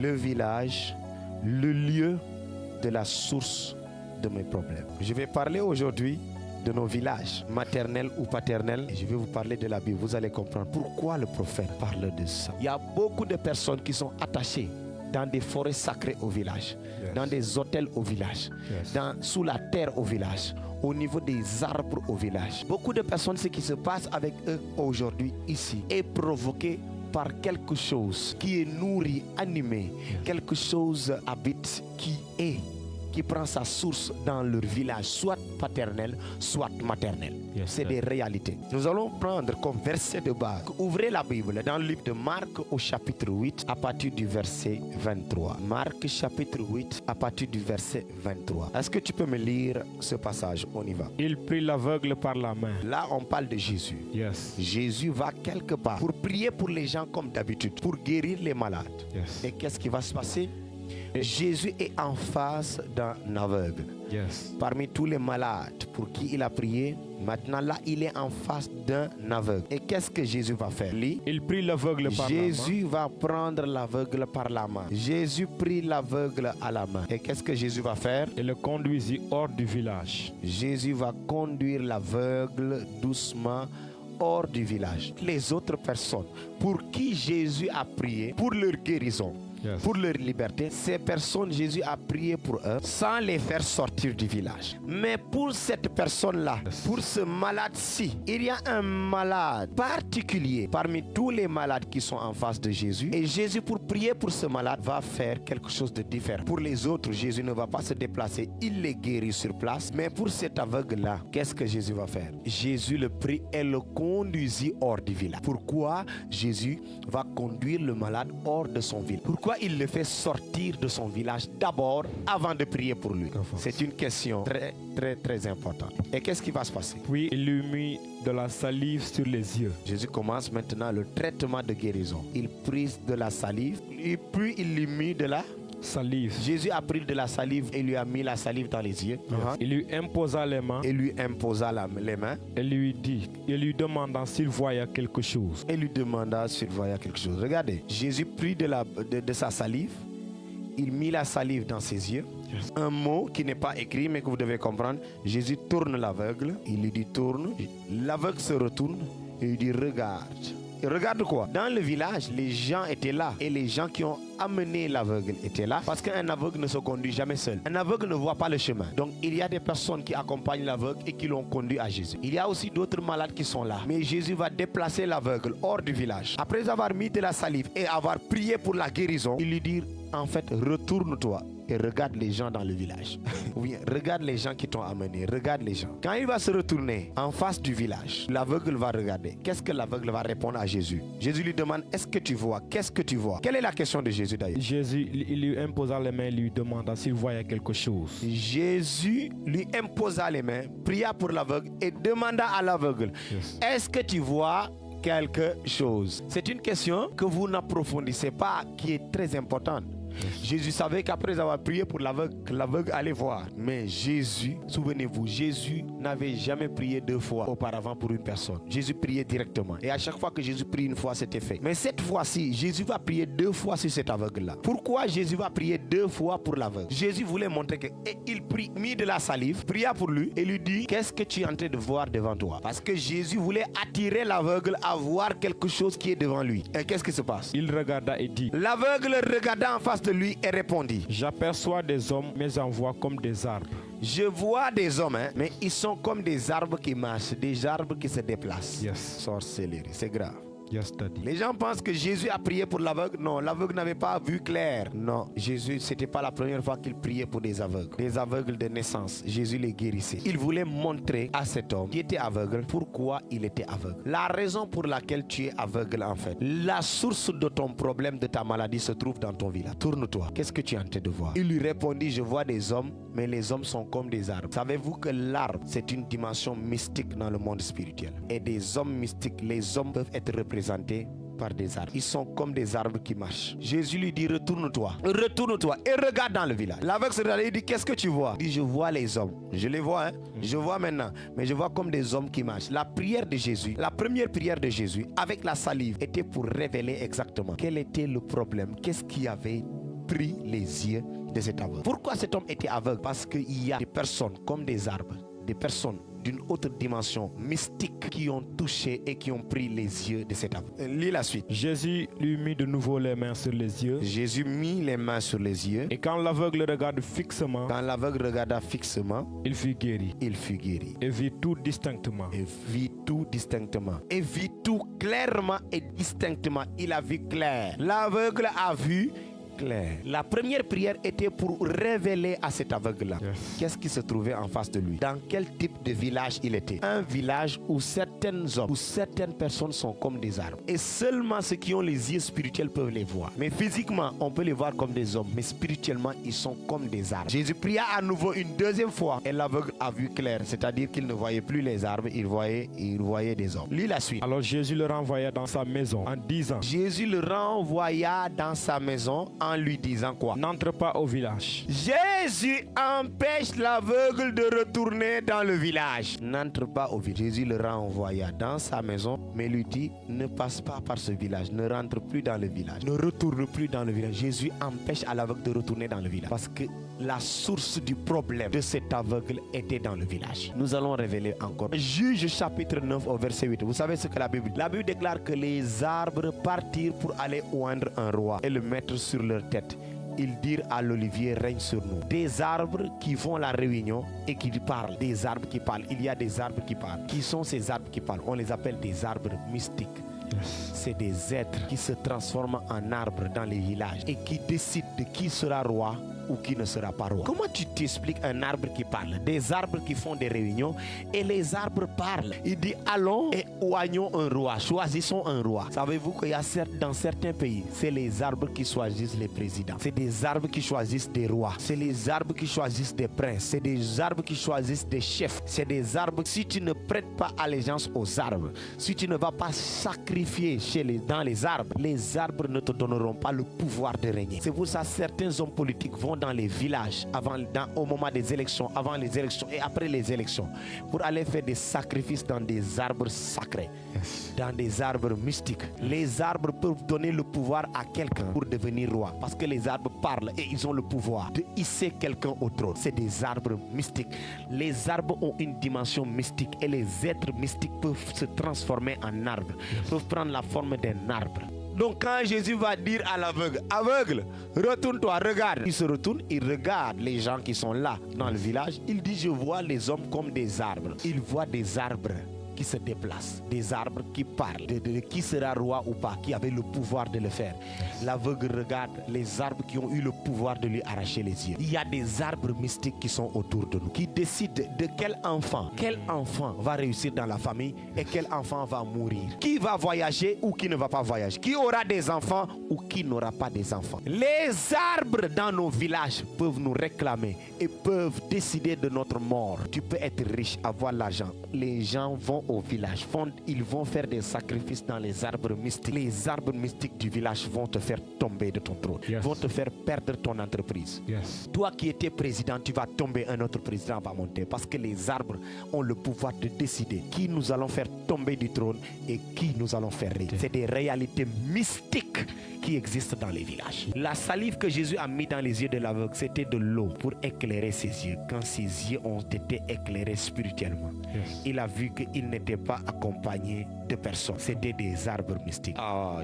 le village, le lieu de la source de mes problèmes. Je vais parler aujourd'hui de nos villages, maternels ou paternels. Et je vais vous parler de la Bible. Vous allez comprendre pourquoi le prophète parle de ça. Il y a beaucoup de personnes qui sont attachées dans des forêts sacrées au village, dans des hôtels au village, sous la terre au village, au niveau des arbres au village. Beaucoup de personnes, ce qui se passe avec eux aujourd'hui ici est provoqué par quelque chose qui est nourri, animé, quelque chose habite qui prend sa source dans leur village, soit paternel, soit maternel. C'est des réalités. Nous allons prendre comme verset de base. Ouvrez la Bible dans le livre de Marc au chapitre 8 à partir du verset 23. Marc chapitre 8 à partir du verset 23. Est-ce que tu peux me lire ce passage? On y va. Il prit l'aveugle par la main. Là, on parle de Jésus. Jésus va quelque part pour prier pour les gens comme d'habitude, pour guérir les malades. Et qu'est-ce qui va se passer? Jésus est en face d'un aveugle. Parmi tous les malades pour qui il a prié, maintenant là, il est en face d'un aveugle. Et qu'est-ce que Jésus va faire? Il prit l'aveugle par la main. Jésus va prendre l'aveugle par la main. Jésus prit l'aveugle à la main. Et qu'est-ce que Jésus va faire? Il le conduisit hors du village. Jésus va conduire l'aveugle doucement hors du village. Les autres personnes pour qui Jésus a prié pour leur guérison, pour leur liberté, ces personnes, Jésus a prié pour eux sans les faire sortir du village. Mais pour cette personne-là, pour ce malade-ci, il y a un malade particulier parmi tous les malades qui sont en face de Jésus. Et Jésus, pour prier pour ce malade, va faire quelque chose de différent. Pour les autres, Jésus ne va pas se déplacer, il les guérit sur place. Mais pour cet aveugle-là, qu'est-ce que Jésus va faire? Jésus le prie et le conduisit hors du village. Pourquoi Jésus va conduire le malade hors de son village? Pourquoi il le fait sortir de son village d'abord avant de prier pour lui? C'est une question très importante. Et qu'est-ce qui va se passer? Puis il lui mit de la salive sur les yeux. Jésus commence maintenant le traitement de guérison. Il prise de la salive et puis il lui mit de la salive. Jésus a pris de la salive et lui a mis la salive dans les yeux. Il lui imposa les mains. Il lui imposa les mains. Et lui demanda s'il voyait quelque chose. Et lui demanda s'il voyait quelque chose. Regardez, Jésus prit de sa salive. Il mit la salive dans ses yeux. Un mot qui n'est pas écrit mais que vous devez comprendre. Jésus tourne l'aveugle. Il lui dit tourne. L'aveugle se retourne et il dit regarde. Et regarde quoi? Dans le village, les gens étaient là. Et les gens qui ont amené l'aveugle étaient là. Parce qu'un aveugle ne se conduit jamais seul. Un aveugle ne voit pas le chemin. Donc il y a des personnes qui accompagnent l'aveugle et qui l'ont conduit à Jésus. Il y a aussi d'autres malades qui sont là. Mais Jésus va déplacer l'aveugle hors du village. Après avoir mis de la salive et avoir prié pour la guérison, il lui dit en fait, retourne-toi et regarde les gens dans le village. Oui, regarde les gens qui t'ont amené. Regarde les gens. Quand il va se retourner en face du village, l'aveugle va regarder. Qu'est-ce que l'aveugle va répondre à Jésus? Jésus lui demande, est-ce que tu vois? Qu'est-ce que tu vois? Quelle est la question de Jésus d'ailleurs? Jésus, il lui imposa les mains et lui demanda s'il voyait quelque chose. Jésus lui imposa les mains, pria pour l'aveugle et demanda à l'aveugle, est-ce que tu vois quelque chose? C'est une question que vous n'approfondissez pas, qui est très importante. Jésus savait qu'après avoir prié pour l'aveugle allait voir. Mais Jésus, souvenez-vous, Jésus n'avait jamais prié deux fois auparavant pour une personne. Jésus priait directement. Et à chaque fois que Jésus prie une fois, c'était fait. Mais cette fois-ci, Jésus va prier deux fois sur cet aveugle-là. Pourquoi Jésus va prier deux fois pour l'aveugle? Jésus voulait montrer que... Et il prie, mit de la salive, pria pour lui et lui dit, qu'est-ce que tu es en train de voir devant toi? Parce que Jésus voulait attirer l'aveugle à voir quelque chose qui est devant lui. Et qu'est-ce qui se passe? Il regarda et dit, l'aveugle regarda en face de lui et répondit, j'aperçois des hommes, mais j'en vois comme des arbres. Je vois des hommes, mais ils sont comme des arbres qui marchent, des arbres qui se déplacent. Sorcellerie, c'est grave. Les gens pensent que Jésus a prié pour l'aveugle. Non, l'aveugle n'avait pas vu clair. Non, Jésus, c'était pas la première fois qu'il priait pour des aveugles de naissance. Jésus les guérissait. Il voulait montrer à cet homme qui était aveugle pourquoi il était aveugle. La raison pour laquelle tu es aveugle en fait, la source de ton problème, de ta maladie se trouve dans ton village. Tourne-toi. Qu'est-ce que tu es en train de voir? Il lui répondit, je vois des hommes, mais les hommes sont comme des arbres. Savez-vous que l'arbre, c'est une dimension mystique dans le monde spirituel? Et des hommes mystiques, les hommes peuvent être représentés par des arbres. Ils sont comme des arbres qui marchent. Jésus lui dit, retourne-toi et regarde dans le village. L'aveugle se regarde et dit, qu'est-ce que tu vois? Il dit, je vois les hommes. Je les vois, je vois maintenant, mais je vois comme des hommes qui marchent. La prière de Jésus, la première prière de Jésus avec la salive était pour révéler exactement quel était le problème, qu'est-ce qu'il y avait pris les yeux de cet aveugle. Pourquoi cet homme était aveugle? Parce qu'il y a des personnes comme des arbres, des personnes d'une autre dimension mystique qui ont touché et qui ont pris les yeux de cet aveugle. Lis la suite. Jésus lui mit de nouveau les mains sur les yeux. Jésus mit les mains sur les yeux. Et quand l'aveugle regarde fixement, Quand l'aveugle regarda fixement, il fut guéri. il fut guéri. Et vit tout distinctement. Et vit tout distinctement. Et vit tout clairement et distinctement. Il a vu clair. L'aveugle a vu clair. La première prière était pour révéler à cet aveugle-là qu'est-ce qui se trouvait en face de lui. Dans quel type de village il était. Un village où certains hommes, où certaines personnes sont comme des arbres. Et seulement ceux qui ont les yeux spirituels peuvent les voir. Mais physiquement, on peut les voir comme des hommes. Mais spirituellement, ils sont comme des arbres. Jésus pria à nouveau une deuxième fois. Et l'aveugle a vu clair. C'est-à-dire qu'il ne voyait plus les arbres. Il voyait des hommes. Lis la suite. Alors Jésus le renvoya dans sa maison en disant, Jésus le renvoya dans sa maison en lui disant quoi? n'entre pas au village. Jésus empêche l'aveugle de retourner dans le village. N'entre pas au village. Jésus le renvoya dans sa maison, mais lui dit, ne passe pas par ce village, ne rentre plus dans le village, ne retourne plus dans le village. Jésus empêche à l'aveugle de retourner dans le village parce que la source du problème de cet aveugle était dans le village. Nous allons révéler encore. Juge chapitre 9 au verset 8. Vous savez ce que la Bible dit? La Bible déclare que les arbres partirent pour aller oindre un roi et le mettre sur leur tête. Ils dirent à l'olivier, règne sur nous. Des arbres qui font la réunion et qui parlent. Des arbres qui parlent. Il y a des arbres qui parlent. Qui sont ces arbres qui parlent? On les appelle des arbres mystiques. C'est des êtres qui se transforment en arbres dans les villages et qui décident de qui sera roi ou qui ne sera pas roi. Comment tu t'expliques un arbre qui parle? Des arbres qui font des réunions et les arbres parlent. Il dit allons et oignons un roi, choisissons un roi. Savez-vous qu'il y a dans certains pays, c'est les arbres qui choisissent les présidents. C'est des arbres qui choisissent des rois. C'est les arbres qui choisissent des princes. C'est des arbres qui choisissent des chefs. C'est des arbres, si tu ne prêtes pas allégeance aux arbres, si tu ne vas pas sacrifier dans les arbres ne te donneront pas le pouvoir de régner. C'est pour ça que certains hommes politiques vont dans les villages au moment des élections, avant les élections et après les élections, pour aller faire des sacrifices dans des arbres sacrés, dans des arbres mystiques. Les arbres peuvent donner le pouvoir à quelqu'un pour devenir roi, parce que les arbres parlent et ils ont le pouvoir de hisser quelqu'un au trône. C'est des arbres mystiques. Les arbres ont une dimension mystique et les êtres mystiques peuvent se transformer en arbres, peuvent prendre la forme d'un arbre. Donc quand Jésus va dire à l'aveugle, aveugle, retourne-toi, regarde. Il se retourne, il regarde les gens qui sont là dans le village. Il dit, je vois les hommes comme des arbres. Il voit des arbres qui se déplacent, des arbres qui parlent, de qui sera roi ou pas, qui avait le pouvoir de le faire. L'aveugle regarde les arbres qui ont eu le pouvoir de lui arracher les yeux. Il y a des arbres mystiques qui sont autour de nous, qui décident de quel enfant va réussir dans la famille et quel enfant va mourir. Qui va voyager ou qui ne va pas voyager. Qui aura des enfants ou qui n'aura pas des enfants. Les arbres dans nos villages peuvent nous réclamer et peuvent décider de notre mort. Tu peux être riche, avoir l'argent. Les gens vont au village, ils vont faire des sacrifices dans les arbres mystiques. Les arbres mystiques du village vont te faire tomber de ton trône, vont te faire perdre ton entreprise. Toi qui étais président, tu vas tomber, un autre président va monter, parce que les arbres ont le pouvoir de décider qui nous allons faire tomber du trône et qui nous allons faire régner. C'est des réalités mystiques qui existent dans les villages. La salive que Jésus a mis dans les yeux de l'aveugle, c'était de l'eau pour éclairer ses yeux. Quand ses yeux ont été éclairés spirituellement, il a vu qu'il n'était pas accompagné de personnes. C'était des arbres mystiques.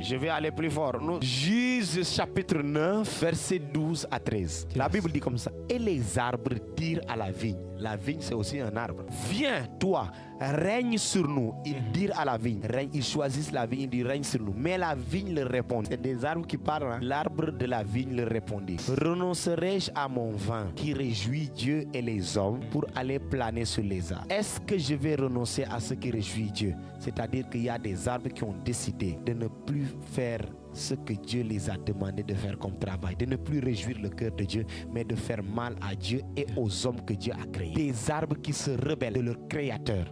Je vais aller plus fort. Juge chapitre 9, verset 12 à 13. La Bible dit comme ça. Et les arbres dirent à la vigne. La vigne, c'est aussi un arbre. Viens, toi, règne sur nous. Ils dirent à la vigne. Ils choisissent la vigne, ils disent règne sur nous. Mais la vigne leur répond. C'est des arbres qui parlent. Hein? L'arbre de la vigne leur répondit. Renoncerai-je à mon vin qui réjouit Dieu et les hommes pour aller planer sur les arbres? Est-ce que je vais renoncer à ce qui réjouit Dieu? C'est-à-dire qu'il y a des arbres qui ont décidé de ne plus faire ce que Dieu les a demandé de faire comme travail, de ne plus réjouir le cœur de Dieu, mais de faire mal à Dieu et aux hommes que Dieu a créés. Des arbres qui se rebellent de leur créateur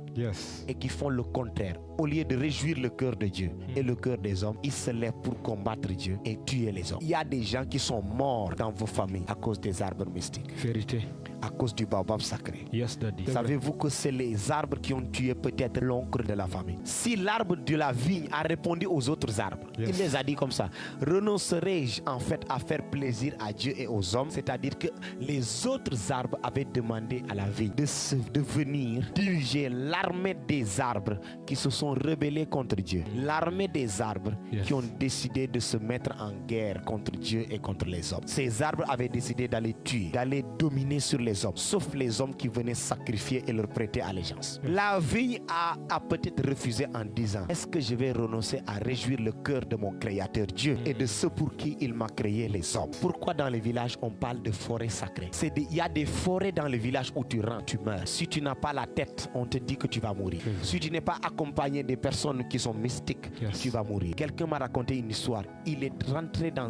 et qui font le contraire. Au lieu de réjouir le cœur de Dieu et le cœur des hommes, ils se lèvent pour combattre Dieu et tuer les hommes. Il y a des gens qui sont morts dans vos familles à cause des arbres mystiques. Vérité. à cause du baobab sacré. Yes, Daddy. Savez-vous que c'est les arbres qui ont tué peut-être l'oncle de la famille? Si l'arbre de la vigne a répondu aux autres arbres, Yes. il les a dit comme ça: renoncerai-je en fait à faire plaisir à Dieu et aux hommes? C'est-à-dire que les autres arbres avaient demandé à la vigne de venir diriger l'armée des arbres qui se sont rebellés contre Dieu. L'armée des arbres Yes. qui ont décidé de se mettre en guerre contre Dieu et contre les hommes. Ces arbres avaient décidé d'aller tuer, d'aller dominer sur les hommes, sauf les hommes qui venaient sacrifier et leur prêter allégeance. La vigne a peut-être refusé en disant: est-ce que je vais renoncer à réjouir le cœur de mon Créateur Dieu et de ceux pour qui il m'a créé, les hommes? Pourquoi dans les villages on parle de forêts sacrées? Il y a des forêts dans les villages où tu rentres, tu meurs. Si tu n'as pas la tête, on te dit que tu vas mourir. Si tu n'es pas accompagné des personnes qui sont mystiques, Yes. tu vas mourir. Quelqu'un m'a raconté une histoire. Il est rentré dans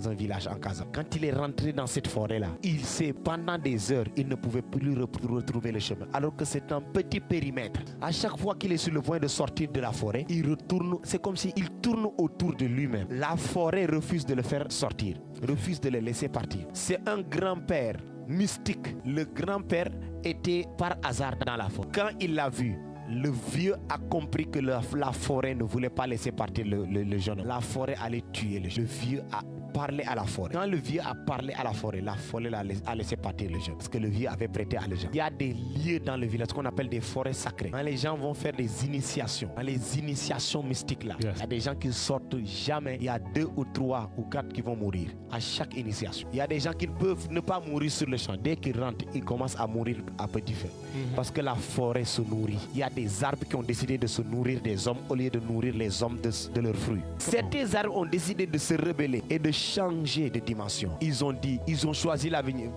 un village en Casa. Quand il est rentré dans cette forêt-là, pendant des heures, il ne pouvait plus retrouver le chemin. Alors que c'est un petit périmètre. À chaque fois qu'il est sur le point de sortir de la forêt, il retourne. C'est comme s'il tourne autour de lui-même. La forêt refuse de le faire sortir, refuse de le laisser partir. C'est un grand-père mystique. Le grand-père était par hasard dans la forêt. Quand il l'a vu, le vieux a compris que la forêt ne voulait pas laisser partir le jeune homme. La forêt allait tuer le jeune. Le vieux a parlé à la forêt. Quand le vieux a parlé à la forêt a laissé partir le jeune. Parce que le vieux avait prêté allégeance. Il y a des lieux dans le village qu'on appelle des forêts sacrées. Quand les gens vont faire des initiations, dans les initiations mystiques là, Yes. il y a des gens qui sortent jamais. Il y a 2 ou 3 ou 4 qui vont mourir à chaque initiation. Il y a des gens qui peuvent ne pas mourir sur le champ. Dès qu'ils rentrent, ils commencent à mourir à petit feu. Parce que la forêt se nourrit. Il y a des arbres qui ont décidé de se nourrir des hommes au lieu de nourrir les hommes de leurs fruits. Certains arbres ont décidé de se rebeller et de changer de dimension. Ils ont choisi la vigne.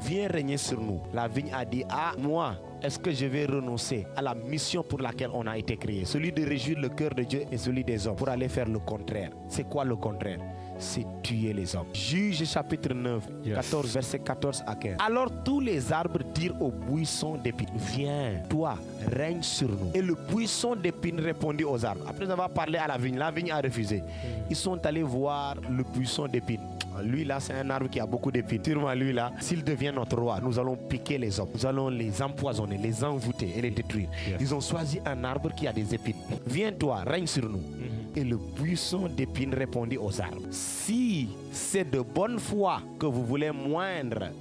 Viens régner sur nous. La vigne a dit: ah, moi, est-ce que je vais renoncer à la mission pour laquelle on a été créé, celui de réjouir le cœur de Dieu et celui des hommes, pour aller faire le contraire? C'est quoi le contraire? C'est tuer les hommes. Juge chapitre 9, Yes. 14, verset 14 à 15. Alors tous les arbres dirent au buisson d'épines: viens, toi, règne sur nous. Et le buisson d'épines répondit aux arbres. Après avoir parlé à la vigne a refusé. Ils sont allés voir le buisson d'épines. Lui là, c'est un arbre qui a beaucoup d'épines. Sûrement lui là, s'il devient notre roi, nous allons piquer les hommes, nous allons les empoisonner, les envoûter et les détruire. Yes. Ils ont choisi un arbre qui a des épines. Viens toi, règne sur nous. Et le buisson d'épines répondit aux arbres: si c'est de bonne foi que vous voulez moindre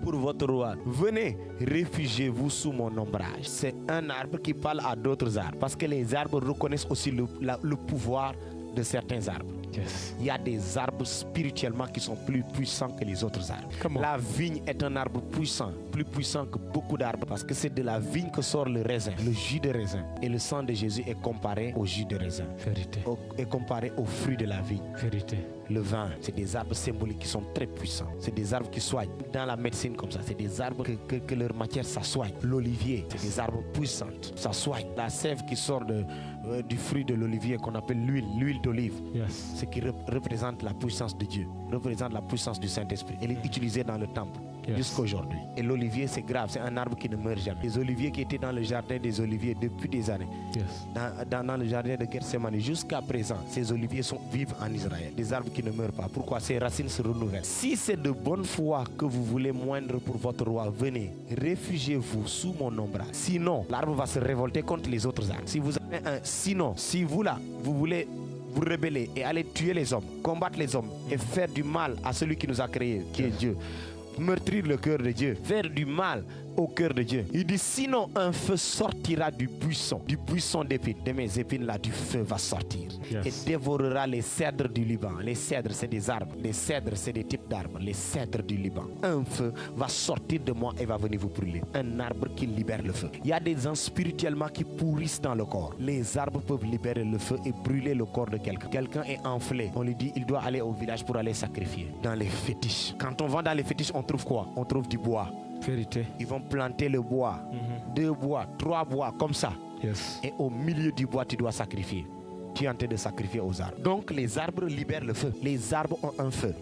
pour votre roi, venez, réfugiez-vous sous mon ombrage. C'est un arbre qui parle à d'autres arbres, parce que les arbres reconnaissent aussi le pouvoir de certains arbres. Yes. Il y a des arbres spirituellement qui sont plus puissants que les autres arbres. Comment? La vigne est un arbre puissant, plus puissant que beaucoup d'arbres, parce que c'est de la vigne que sort le raisin, le jus de raisin. Et le sang de Jésus est comparé au jus de raisin, Vérité. est comparé aux fruits de la vigne. Vérité. Le vin, c'est des arbres symboliques qui sont très puissants. C'est des arbres qui soignent. Dans la médecine comme ça, c'est des arbres que leur matière, ça soigne. L'olivier, c'est des arbres puissants, ça soigne. La sève qui sort du fruit de l'olivier qu'on appelle l'huile d'olive, Yes. ce qui représente la puissance de Dieu, représente la puissance du Saint-Esprit. Elle est utilisée dans le temple jusqu'à aujourd'hui. Et l'olivier, c'est grave, c'est un arbre qui ne meurt jamais. Les oliviers qui étaient dans le jardin des oliviers depuis des années, Yes. dans le jardin de Gethsemane, jusqu'à présent, ces oliviers vivent en Israël. Des arbres qui ne meurent pas. Pourquoi? Ces racines se renouvellent. Si c'est de bonne foi que vous voulez moindre pour votre roi, venez, réfugiez-vous sous mon ombrage. Sinon, l'arbre va se révolter contre les autres arbres. Si vous avez sinon, si vous là, vous voulez vous rebeller et aller tuer les hommes, combattre les hommes et faire du mal à celui qui nous a créés, qui est Dieu, meurtrir le cœur de Dieu, faire du mal au cœur de Dieu. Il dit: sinon un feu sortira du buisson d'épines. De mes épines là, du feu va sortir. Yes. Et dévorera les cèdres du Liban. Les cèdres, c'est des arbres. Les cèdres, c'est des types d'arbres. Les cèdres du Liban. Un feu va sortir de moi et va venir vous brûler. Un arbre qui libère le feu. Il y a des gens spirituellement qui pourrissent dans le corps. Les arbres peuvent libérer le feu et brûler le corps de quelqu'un. Quelqu'un est enflé. On lui dit: il doit aller au village pour aller sacrifier. Dans les fétiches. Quand on va dans les fétiches, on trouve quoi? On trouve du bois. Vérité. Ils vont planter le bois, 2 bois, 3 bois, comme ça. Yes. Et au milieu du bois, tu dois sacrifier. Tu es en train de sacrifier aux arbres. Donc les arbres libèrent le feu. Les arbres ont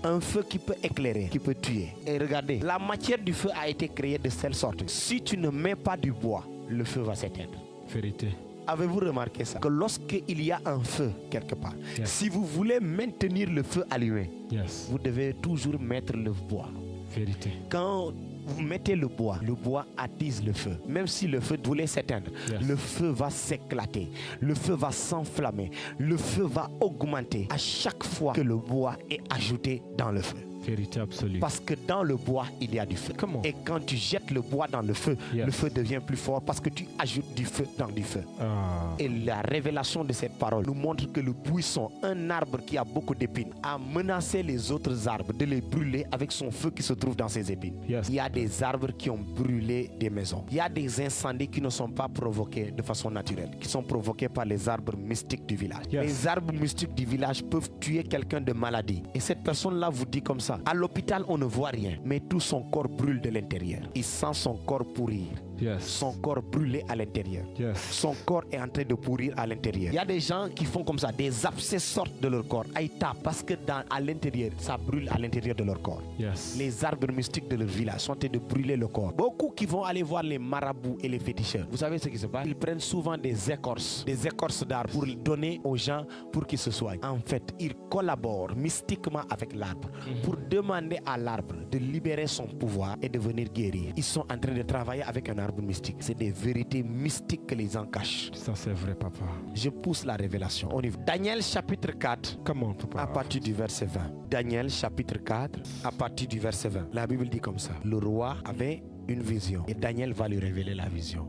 un feu qui peut éclairer, qui peut tuer. Et regardez, la matière du feu a été créée de telle sorte: si tu ne mets pas du bois, le feu va s'éteindre. Vérité. Avez-vous remarqué ça? Que lorsqu'il y a un feu quelque part, Yes. si vous voulez maintenir le feu allumé, Yes. vous devez toujours mettre le bois. Vérité. Quand vous mettez le bois attise le feu. Même si le feu voulait s'éteindre, le feu va s'éclater, le feu va s'enflammer, le feu va augmenter à chaque fois que le bois est ajouté dans le feu. Vérité absolue. Parce que dans le bois, il y a du feu. Comment? Et quand tu jettes le bois dans le feu devient plus fort parce que tu ajoutes du feu dans du feu. Et la révélation de cette parole nous montre que le buisson, un arbre qui a beaucoup d'épines, a menacé les autres arbres de les brûler avec son feu qui se trouve dans ses épines. Il y a des arbres qui ont brûlé des maisons. Il y a des incendies qui ne sont pas provoqués de façon naturelle, qui sont provoqués par les arbres mystiques du village. Les arbres mystiques du village peuvent tuer quelqu'un de maladie. Et cette personne-là vous dit comme ça: à l'hôpital, on ne voit rien, mais tout son corps brûle de l'intérieur. Il sent son corps pourrir. Son corps brûlé à l'intérieur. Son corps est en train de pourrir à l'intérieur. Il y a des gens qui font comme ça, des abcès sortent de leur corps. Ils tapent parce que à l'intérieur, ça brûle à l'intérieur de leur corps. Les arbres mystiques de leur village sont en train de brûler le corps. Beaucoup qui vont aller voir les marabouts et les féticheurs, vous savez ce qui se passe? Ils prennent souvent des écorces d'arbres pour les donner aux gens pour qu'ils se soignent. En fait, ils collaborent mystiquement avec l'arbre pour demander à l'arbre de libérer son pouvoir et de venir guérir. Ils sont en train de travailler avec un arbre mystique. C'est des vérités mystiques que les gens cachent. Ça c'est vrai, papa. Je pousse la révélation. On y va. Daniel chapitre 4. Comment, papa? À partir du verset 20. Daniel chapitre 4 à partir du verset 20. La Bible dit comme ça: le roi avait une vision et Daniel va lui révéler la vision.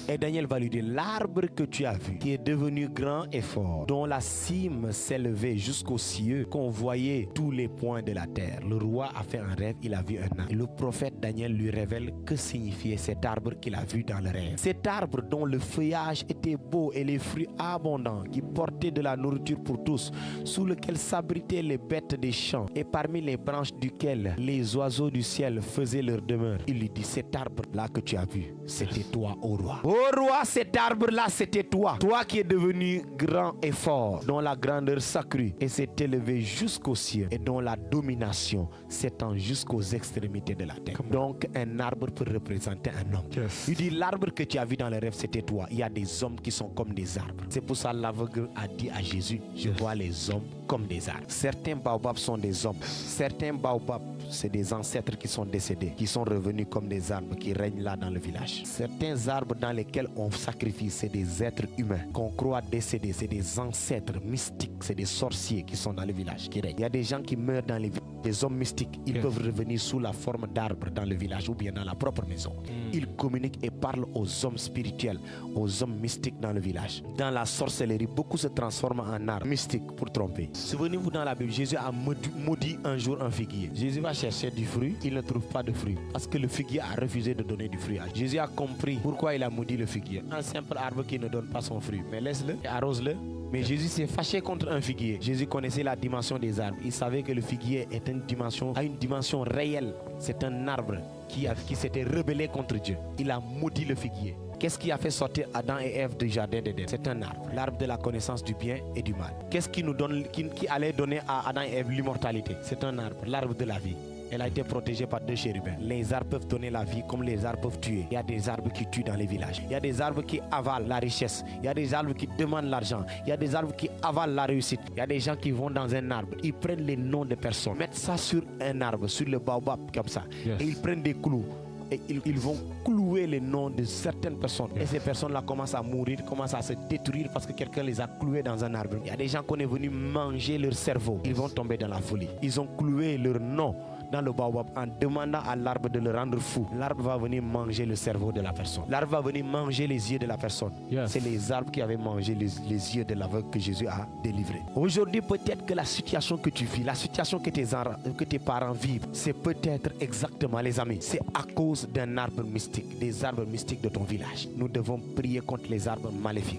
Et Daniel va lui dire: l'arbre que tu as vu, qui est devenu grand et fort, dont la cime s'élevait jusqu'aux cieux, qu'on voyait tous les points de la terre. Le roi a fait un rêve, il a vu un arbre. Et le prophète Daniel lui révèle que signifiait cet arbre qu'il a vu dans le rêve. Cet arbre dont le feuillage était beau et les fruits abondants, qui portait de la nourriture pour tous, sous lequel s'abritaient les bêtes des champs, et parmi les branches duquel les oiseaux du ciel faisaient leur demeure. Il lui dit: cet arbre-là que tu as vu, c'était toi, ô roi. Ô roi, cet arbre-là, c'était toi. Toi qui es devenu grand et fort, dont la grandeur s'accrut et s'est élevé jusqu'aux cieux, et dont la domination s'étend jusqu'aux extrémités de la terre. Donc, un arbre peut représenter un homme. Il dit: l'arbre que tu as vu dans le rêve, c'était toi. Il y a des hommes qui sont comme des arbres. C'est pour ça que l'aveugle a dit à Jésus: je vois les hommes comme des arbres. Certains baobabs sont des hommes. Certains baobabs, c'est des ancêtres qui sont décédés, qui sont revenus comme des arbres qui règnent là dans le village. Certains arbres dans lesquels on sacrifie, c'est des êtres humains qu'on croit décédés. C'est des ancêtres mystiques, c'est des sorciers qui sont dans le village, qui règnent. Il y a des gens qui meurent dans les villages. Des hommes mystiques, ils peuvent revenir sous la forme d'arbres dans le village ou bien dans la propre maison. Ils communiquent et parlent aux hommes spirituels, aux hommes mystiques dans le village. Dans la sorcellerie, beaucoup se transforment en arbres mystiques pour tromper. Souvenez-vous, dans la Bible, Jésus a maudit un jour un figuier. Jésus va chercher du fruit, il ne trouve pas de fruit parce que le figuier a refusé de donner du fruit. Jésus a compris pourquoi il a maudit le figuier. Un simple arbre qui ne donne pas son fruit, mais laisse-le et arrose-le. Mais Jésus s'est fâché contre un figuier. Jésus connaissait la dimension des arbres. Il savait que le figuier a une dimension réelle. C'est un arbre qui s'était rebellé contre Dieu. Il a maudit le figuier. Qu'est-ce qui a fait sortir Adam et Ève du jardin d'Éden? C'est un arbre, l'arbre de la connaissance du bien et du mal. Qu'est-ce qui allait donner à Adam et Ève l'immortalité? C'est un arbre, l'arbre de la vie. Elle a été protégée par 2 chérubins. Les arbres peuvent donner la vie comme les arbres peuvent tuer. Il y a des arbres qui tuent dans les villages. Il y a des arbres qui avalent la richesse. Il y a des arbres qui demandent l'argent. Il y a des arbres qui avalent la réussite. Il y a des gens qui vont dans un arbre. Ils prennent les noms de personnes, mettent ça sur un arbre, sur le baobab comme ça. Et ils prennent des clous. Et ils vont clouer les noms de certaines personnes. Et ces personnes-là commencent à mourir, commencent à se détruire parce que quelqu'un les a cloués dans un arbre. Il y a des gens qu'on est venu manger leur cerveau. Ils vont tomber dans la folie. Ils ont cloué leur nom dans le baobab en demandant à l'arbre de le rendre fou. L'arbre va venir manger le cerveau de la personne. L'arbre va venir manger les yeux de la personne. C'est les arbres qui avaient mangé les yeux de l'aveugle que Jésus a délivré. Aujourd'hui, peut-être que la situation que tu vis, la situation que tes parents vivent, c'est peut-être exactement, les amis, c'est à cause d'un arbre mystique, des arbres mystiques de ton village. Nous devons prier contre les arbres maléfiques.